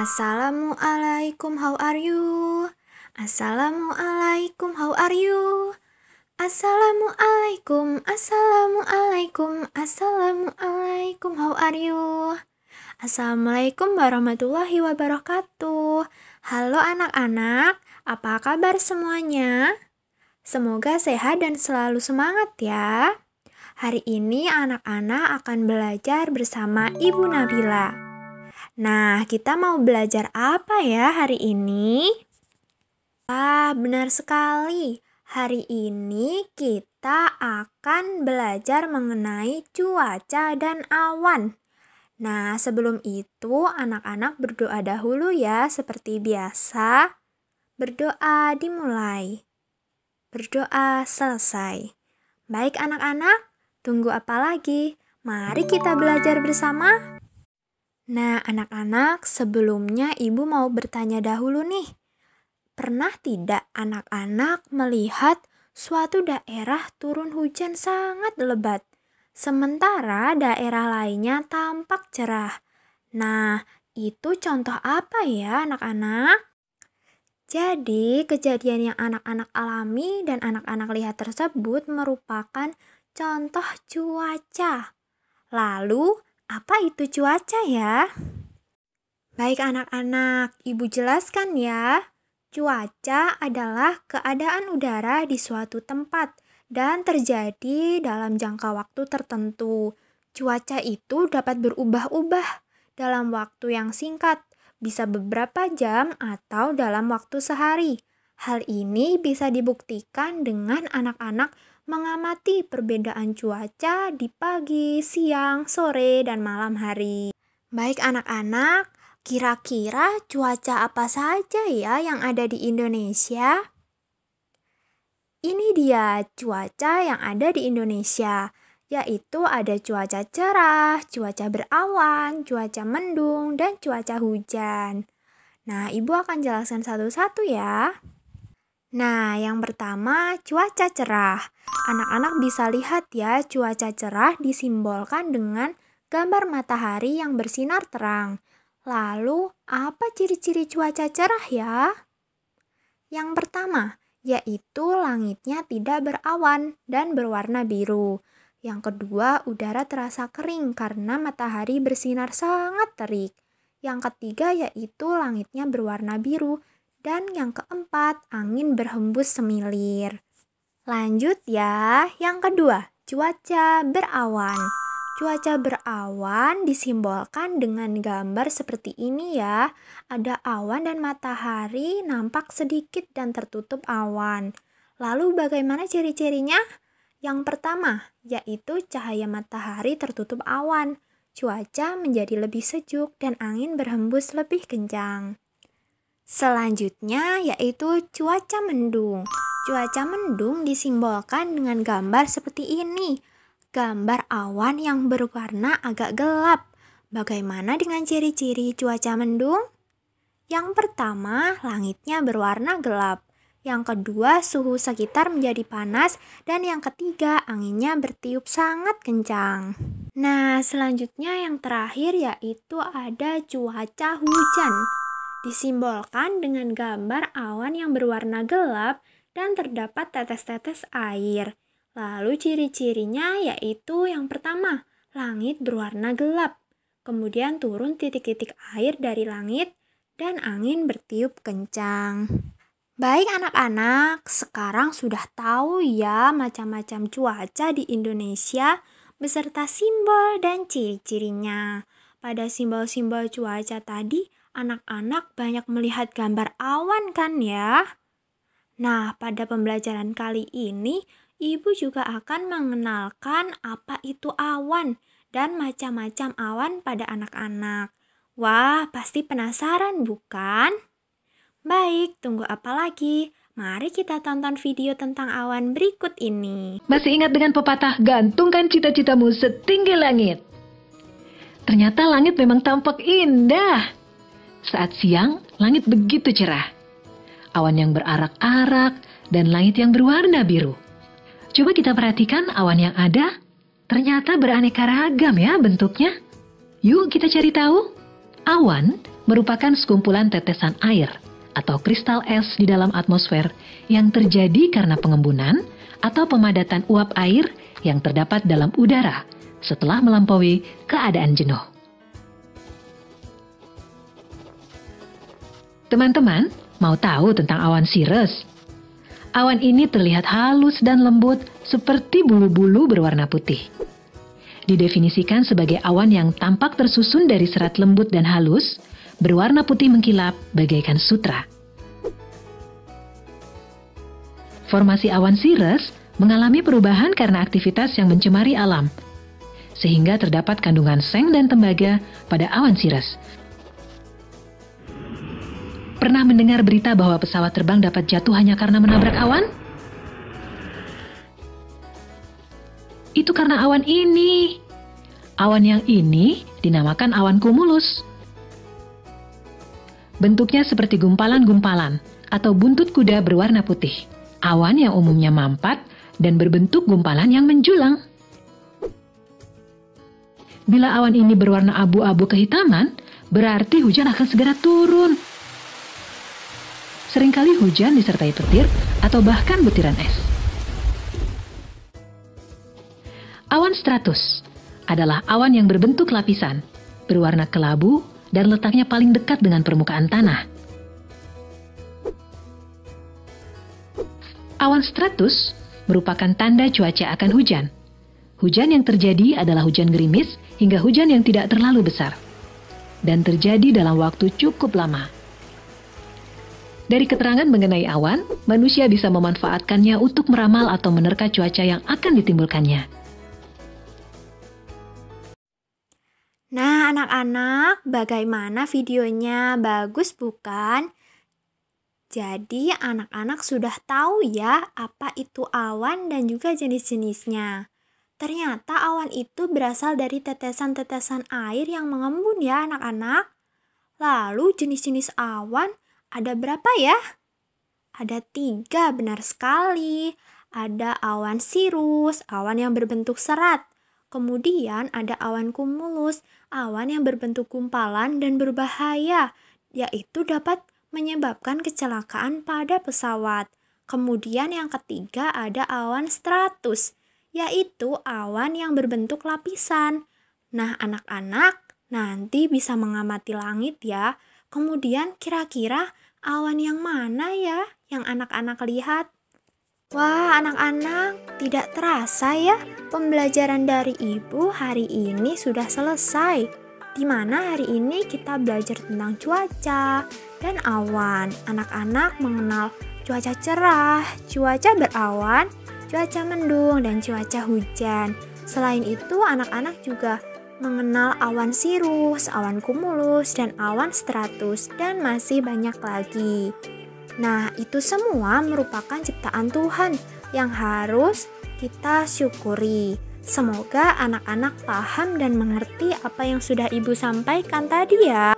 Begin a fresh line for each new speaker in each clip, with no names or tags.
Assalamualaikum, how are you? Assalamualaikum, how are you? Assalamualaikum, assalamualaikum, assalamualaikum, how are you? Assalamualaikum warahmatullahi wabarakatuh. Halo anak-anak, apa kabar semuanya? Semoga sehat dan selalu semangat ya. Hari ini anak-anak akan belajar bersama Ibu Nabila. Nah, kita mau belajar apa ya hari ini? Benar sekali. Hari ini kita akan belajar mengenai cuaca dan awan. Nah, sebelum itu anak-anak berdoa dahulu ya, seperti biasa. Berdoa dimulai. Berdoa selesai. Baik anak-anak, tunggu apa lagi? Mari kita belajar bersama. Nah, anak-anak, sebelumnya Ibu mau bertanya dahulu nih. Pernah tidak anak-anak melihat suatu daerah turun hujan sangat lebat, sementara daerah lainnya tampak cerah? Nah, itu contoh apa ya anak-anak? Jadi, kejadian yang anak-anak alami dan anak-anak lihat tersebut merupakan contoh cuaca. Lalu, apa itu cuaca ya? Baik anak-anak, Ibu jelaskan ya. Cuaca adalah keadaan udara di suatu tempat dan terjadi dalam jangka waktu tertentu. Cuaca itu dapat berubah-ubah dalam waktu yang singkat, bisa beberapa jam atau dalam waktu sehari. Hal ini bisa dibuktikan dengan anak-anak mengamati perbedaan cuaca di pagi, siang, sore, dan malam hari. Baik anak-anak, kira-kira cuaca apa saja ya yang ada di Indonesia? Ini dia cuaca yang ada di Indonesia, yaitu ada cuaca cerah, cuaca berawan, cuaca mendung, dan cuaca hujan. Nah, Ibu akan jelaskan satu-satu ya. Nah, yang pertama cuaca cerah. Anak-anak bisa lihat ya, cuaca cerah disimbolkan dengan gambar matahari yang bersinar terang. Lalu, apa ciri-ciri cuaca cerah ya? Yang pertama, yaitu langitnya tidak berawan dan berwarna biru. Yang kedua, udara terasa kering karena matahari bersinar sangat terik. Yang ketiga, yaitu langitnya berwarna biru. Dan yang keempat, angin berhembus semilir. Lanjut ya, yang kedua, cuaca berawan. Cuaca berawan disimbolkan dengan gambar seperti ini ya. Ada awan dan matahari nampak sedikit dan tertutup awan. Lalu bagaimana ciri-cirinya? Yang pertama, yaitu cahaya matahari tertutup awan. Cuaca menjadi lebih sejuk dan angin berhembus lebih kencang. Selanjutnya yaitu cuaca mendung. Cuaca mendung disimbolkan dengan gambar seperti ini. Gambar awan yang berwarna agak gelap. Bagaimana dengan ciri-ciri cuaca mendung? Yang pertama, langitnya berwarna gelap. Yang kedua, suhu sekitar menjadi panas. Dan yang ketiga, anginnya bertiup sangat kencang. Nah, selanjutnya yang terakhir yaitu ada cuaca hujan. Disimbolkan dengan gambar awan yang berwarna gelap dan terdapat tetes-tetes air. Lalu ciri-cirinya yaitu yang pertama, langit berwarna gelap. Kemudian turun titik-titik air dari langit dan angin bertiup kencang. Baik anak-anak, sekarang sudah tahu ya macam-macam cuaca di Indonesia beserta simbol dan ciri-cirinya. Pada simbol-simbol cuaca tadi, anak-anak banyak melihat gambar awan kan ya? Nah, pada pembelajaran kali ini, Ibu juga akan mengenalkan apa itu awan dan macam-macam awan pada anak-anak. Wah, pasti penasaran bukan? Baik, tunggu apa lagi? Mari kita tonton video tentang awan berikut ini.
Masih ingat dengan pepatah, gantungkan cita-citamu setinggi langit? Ternyata langit memang tampak indah. Saat siang, langit begitu cerah. Awan yang berarak-arak dan langit yang berwarna biru. Coba kita perhatikan awan yang ada. Ternyata beraneka ragam ya bentuknya. Yuk kita cari tahu. Awan merupakan sekumpulan tetesan air atau kristal es di dalam atmosfer yang terjadi karena pengembunan atau pemadatan uap air yang terdapat dalam udara setelah melampaui keadaan jenuh. Teman-teman, mau tahu tentang awan cirrus? Awan ini terlihat halus dan lembut seperti bulu-bulu berwarna putih. Didefinisikan sebagai awan yang tampak tersusun dari serat lembut dan halus, berwarna putih mengkilap bagaikan sutra. Formasi awan cirrus mengalami perubahan karena aktivitas yang mencemari alam, sehingga terdapat kandungan seng dan tembaga pada awan cirrus. Pernah mendengar berita bahwa pesawat terbang dapat jatuh hanya karena menabrak awan? Itu karena awan ini. Awan yang ini dinamakan awan cumulus. Bentuknya seperti gumpalan-gumpalan atau buntut kuda berwarna putih. Awan yang umumnya mampat dan berbentuk gumpalan yang menjulang. Bila awan ini berwarna abu-abu kehitaman, berarti hujan akan segera turun. Seringkali hujan disertai petir atau bahkan butiran es. Awan stratus adalah awan yang berbentuk lapisan, berwarna kelabu, dan letaknya paling dekat dengan permukaan tanah. Awan stratus merupakan tanda cuaca akan hujan. Hujan yang terjadi adalah hujan gerimis hingga hujan yang tidak terlalu besar, dan terjadi dalam waktu cukup lama. Dari keterangan mengenai awan, manusia bisa memanfaatkannya untuk meramal atau menerka cuaca yang akan ditimbulkannya.
Nah, anak-anak, bagaimana videonya? Bagus bukan? Jadi, anak-anak sudah tahu ya apa itu awan dan juga jenis-jenisnya. Ternyata awan itu berasal dari tetesan-tetesan air yang mengembun ya anak-anak. Lalu jenis-jenis awan ada berapa ya? Ada 3, benar sekali. Ada awan cirrus, awan yang berbentuk serat. Kemudian ada awan cumulus, awan yang berbentuk gumpalan dan berbahaya, yaitu dapat menyebabkan kecelakaan pada pesawat. Kemudian yang ketiga ada awan stratus, yaitu awan yang berbentuk lapisan. Nah, anak-anak nanti bisa mengamati langit ya. Kemudian kira-kira awan yang mana ya yang anak-anak lihat? Wah, anak-anak, tidak terasa ya pembelajaran dari Ibu hari ini sudah selesai. Di mana hari ini kita belajar tentang cuaca dan awan. Anak-anak mengenal cuaca cerah, cuaca berawan, cuaca mendung, dan cuaca hujan. Selain itu, anak-anak juga mengenal awan cirrus, awan cumulus, dan awan stratus, dan masih banyak lagi. Nah, itu semua merupakan ciptaan Tuhan yang harus kita syukuri. Semoga anak-anak paham dan mengerti apa yang sudah Ibu sampaikan tadi ya.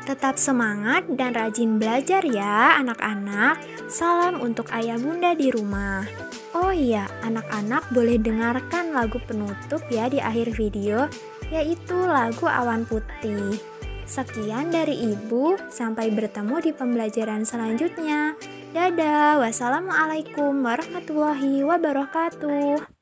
Tetap semangat dan rajin belajar ya anak-anak. Salam untuk ayah bunda di rumah. Oh iya, anak-anak boleh dengarkan lagu penutup ya di akhir video, yaitu lagu Awan Putih. Sekian dari Ibu, sampai bertemu di pembelajaran selanjutnya. Dadah, wassalamualaikum warahmatullahi wabarakatuh.